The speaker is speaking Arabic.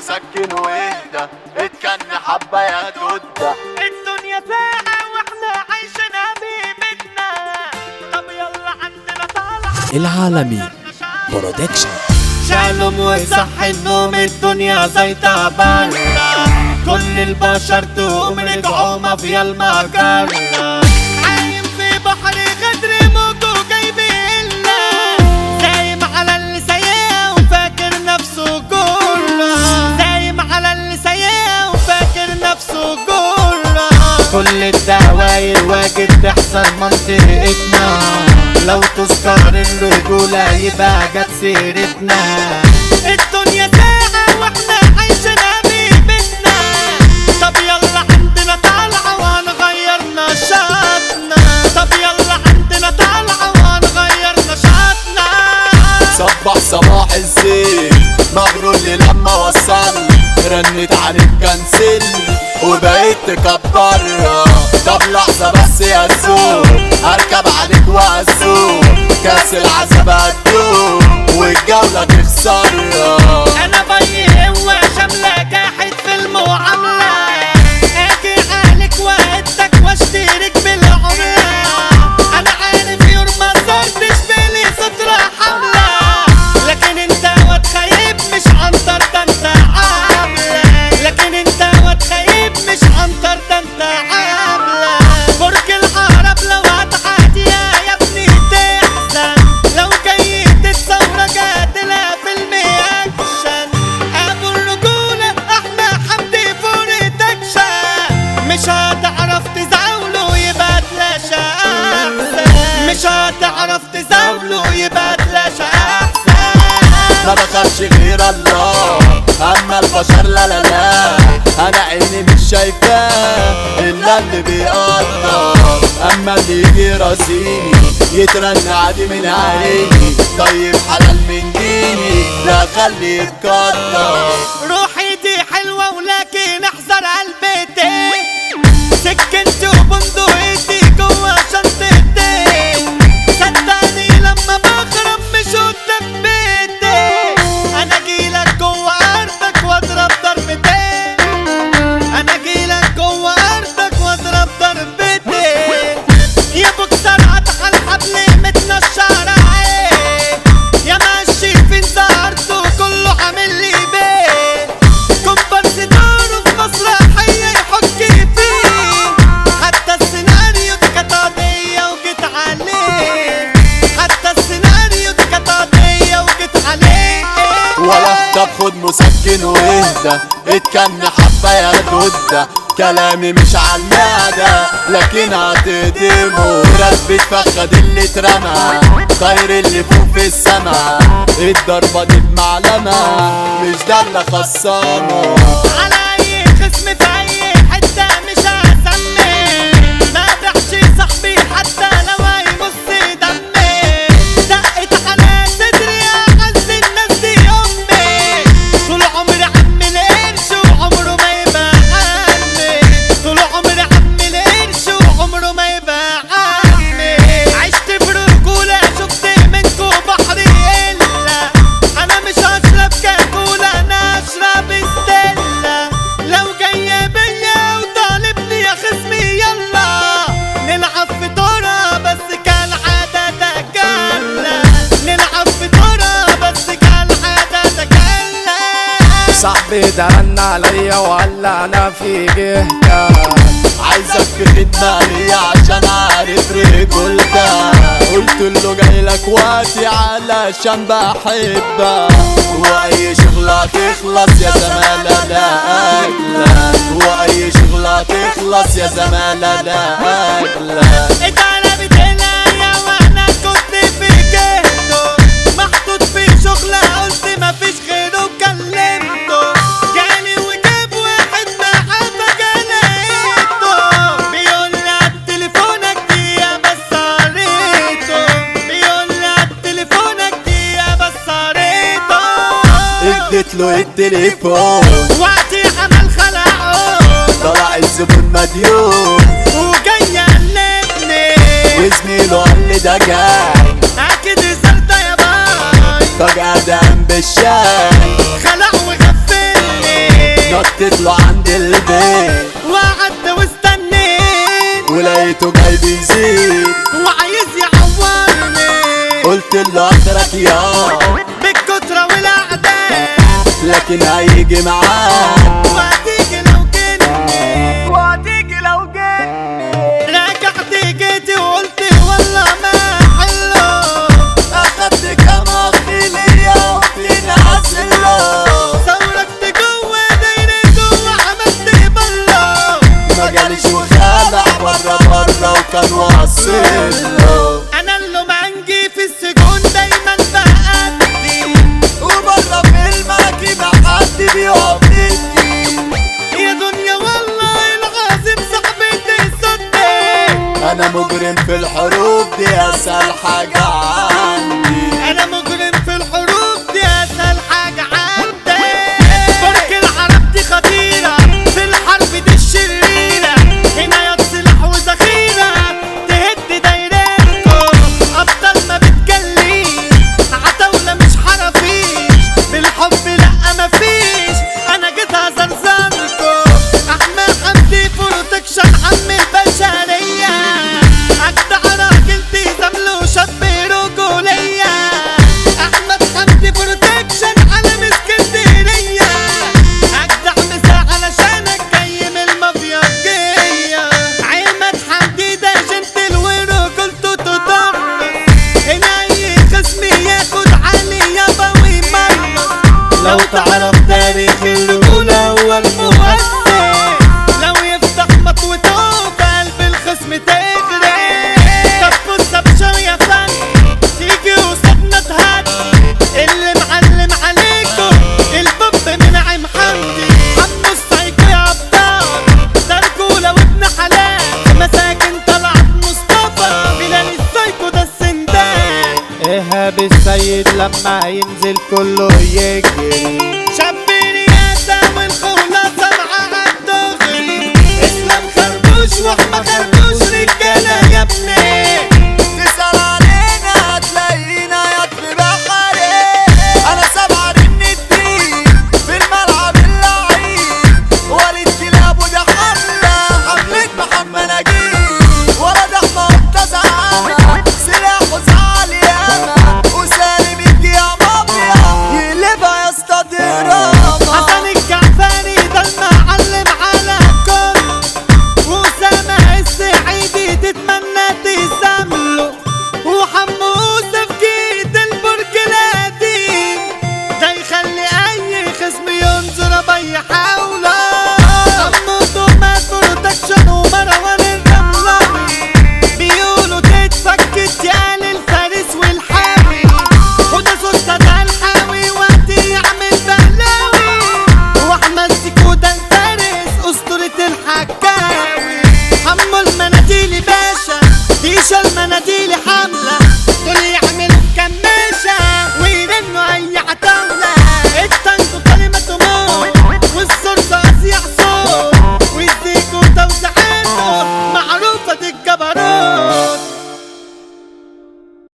مسكن واهدى اتكن حبة يا دودة. الدنيا ساعة واحنا عايشينها بقيمتنا. طب يلا عندنا طالعة العالمي برودكشن. شالوم وصحي النوم الدنيا زي تعبانة. كل البشر تقوم رجعوا مافيا المجرة. عايم في بحر غدر موجه جايبيننا. سايم على اللي سايقها وفاكر نفسه جرة. سايم على اللي سايقها وفاكر نفسه جرة. كل الدواير واجب تحصل منطقتنا. لو تذكر الرجولة يبقى جت سيرتنا. الدنيا ساعة واحنا عايشينها بقيمتنا. طب يلا عندنا طالعة وهنغير نشاطنا. طب يلا عندنا طالعة وهنغير نشاطنا. صبح صباح الزين مبروك لي لما وصل. رنت عليك كنسل وبقيت تكبرها. طب لحظة بس يا سوق هركب عليك واسوق. كاس العذاب هتدوق والجولة تخسرها. انا بي هو شاملة جاحد في المعاملة. اجي عليك وادك واشترك بالعملة. انا عارف يوم ما صرتش بالي سترة حملة. لكن انت واد خايب مش عنتر ده انت عاملة. لكن انت واد خايب مش عنتر ده انت عاملة. برج العرب لو هتعديها يا ابني تحزن. لو جاي تتصور جاتلها فيلم اكشن. ابو الرجولة احنا حمدي برودكشن. مش هتعرف تزاوله يبقى تلاشى احسن. مش هتعرف تزاوله يبقى تلاشى احسن. ما بخافش غير الله اما البشر لا لا لا. انا عيني مش شايفاه الا اللي بيقدر. اما اللي يجي راسيني يترن عادي من عيني. طيب حلال من ديني لا خليه يتقدر. روحي دي حلوة ولكن احذر قلبتي. سكنتي وبندقيتي جوا شنطتي. صدقني لما بخرب مش قدام بيتي. انا جيلك جوا ارضك واضرب ضربتين. انا جيلك جوا ارضك واضرب ضربتين. يا بوكسر قطع الحبل متنشر عين. يا ماشي في انتهرته كله عامل لي بيه. كومبارس دوره في مسرحية يحك فيه. حتى السيناريو دي كانت قضية وجيت عليه. حتى السيناريو دي كانت قضية وجيت عليه. ولا طب خد مسكن واهدى اتكن حبة يا دودة. كلامي مش عالمعدة لكن هتقدمه. رتبة فخد اللي اترمى طاير اللي فوق في السما. الضربة دي بمعلمة مش ده اللي خصمه. على اي خصم في اي حتة مش هسمي. ما بحشي صاحبي حتى لو هيمص دمي. دقت على صدري اعز الناس دي امي. طول عمري عم القرش وعمره ما يبقى عمي. طول عمري عم القرش وعمره ما يبقى عمي. عشت برجولة شفت منكو بحر الا. انا مش هشرب كاكولا انا اشرب استيلا. لو جاية بيا وطالبني يا خصمي يلا. نلعب في دورة بس كالعادة تجلى. نلعب في دورة بس كالعادة تجلى. صاحبي ده رن عليا وقال انا في جهتك. عايزك في خدمة ليا عشان عارف رجولتك. قلت له جايلك وقتي علشان بحبك. واي شغلة تخلص يا زمالة لا اجلك. واي شغلة تخلص يا زمالة لا اجلك. اتقلبت هنايا وانا كنت في جهته. محطوط في شغلة قلت مفيش غيره كلمته. جالي وجاب واحد معاه فجليته. بيقولي عالتليفونك دقيقة بس قريته. بيقولي عالتليفونك دقيقة بس قريته. اديت له التليفون وقتي عمل خلعه. طلع الزبون مديون وجاي يقلبني. وزميله قال لي ده جاي اكيد زرده يا باي. فجأة دام بالشاي. خلع وغفلني. نطيت له عند البيت وقعدت واستنيت ولقيته جاي بيزيد وعايز يعورني، قلت له اخرك يا بالكترة والاعداد لكن هيجي معاك وهتيجي لو جني، وهتيجي لو جني. رجعت جيتي وقلت والله ما حلو، اخدت كام اخ ليا وبتنعزله ثورت جوه دايرة جوه عملت بره، ما جاليش وخلع بره وكان واصله. انا اللومانجي في السجون دايما بأدي، وبره في الماكينة حد بيقف ضدي. يا دنيا والله العظيم صاحبتي صدق، انا مجرم في الحروب دي اسهل حاجة عندي. انا مجرم في الحروب دي اسهل حاجة عندي. برج العرب دي خطيرة في الحرب دي الشريرة، هنا يد سلاح وذخيرة تهد دايرتكم، ابطال ما بتجليش عتاولة مش حرافيش، بالحب لا مفيش انا جيت هزرزركم. احمد حمدي بروتكشن عم البشرية، اجدع راجل تزامله شاب رجولية. احمد حمدي بروتكشن علم اسكندرية، اجدع مساء علشانك جاي من المافيا الجاية. عماد حمدي ده جنتل ورجولته تضر، هنا اي خصم ياخد علي يابا ويمرض. لو تعرف تاريخ الرجولة هو المؤثر، لو يفتح مطوته في قلب الخصم تجري. طب بص يا باشا يا فن، تيجي قصادنا تهدي، اللي معلم عليكم البوب منعم حمدي. عمو السايكو يا ابطال ده رجولة وابن حلال، مساكن طلعت مصطفى بلال السايكو ده السندان. ايهاب السيد لما ينزل كله يجري، شاب رياسة والخلاصة معاها الدغري، اسلام خربوش واحمد خربوش رجالة يا ابني.